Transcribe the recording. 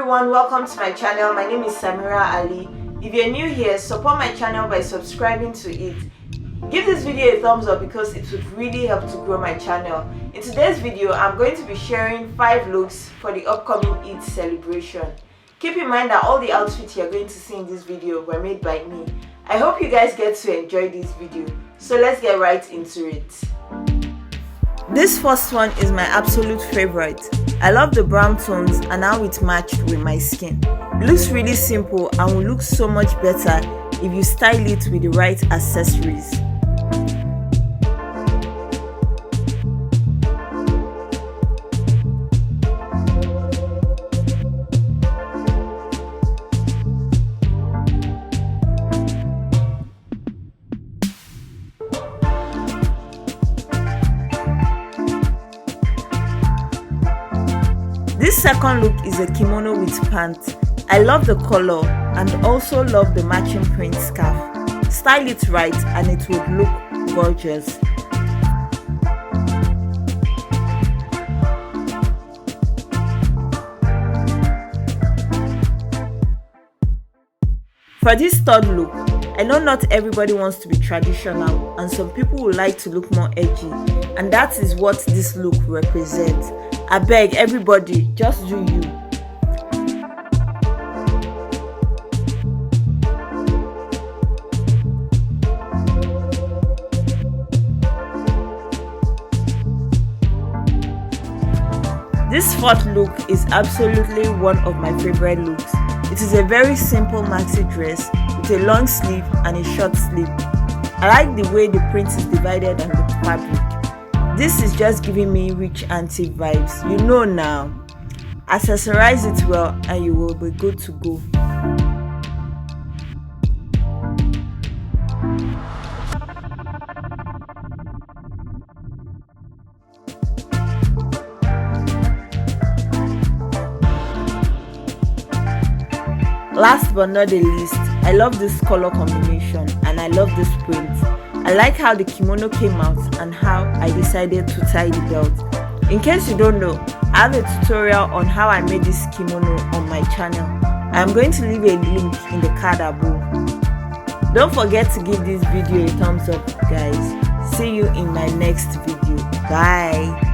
everyone, welcome to my channel. My name is Samira Ali. If you're new here, support my channel by subscribing to it. Give this video a thumbs up because it would really help to grow my channel. In today's video, I'm going to be sharing 5 looks for the upcoming Eid celebration. Keep in mind that all the outfits you're going to see in this video were made by me. I hope you guys get to enjoy this video. So let's get right into it. This first one is my absolute favorite. I love the brown tones and how it matched with my skin. It looks really simple and will look so much better if you style it with the right accessories. This second look is a kimono with pants. I love the color and also love the matching print scarf. Style it right and it would look gorgeous. For this third look, I know not everybody wants to be traditional and some people would like to look more edgy, and that is what this look represents. I beg everybody, just do you. This fourth look is absolutely one of my favorite looks. It is a very simple maxi dress with a long sleeve and a short sleeve. I like the way the print is divided on the fabric. This is just giving me rich auntie vibes, you know now. Accessorize it well and you will be good to go. Last but not the least, I love this color combination and I love this print. I like how the kimono came out and how I decided to tie the belt. In case you don't know, I have a tutorial on how I made this kimono on my channel. I am going to leave a link in the card above. Don't forget to give this video a thumbs up, guys. See you in my next video. Bye.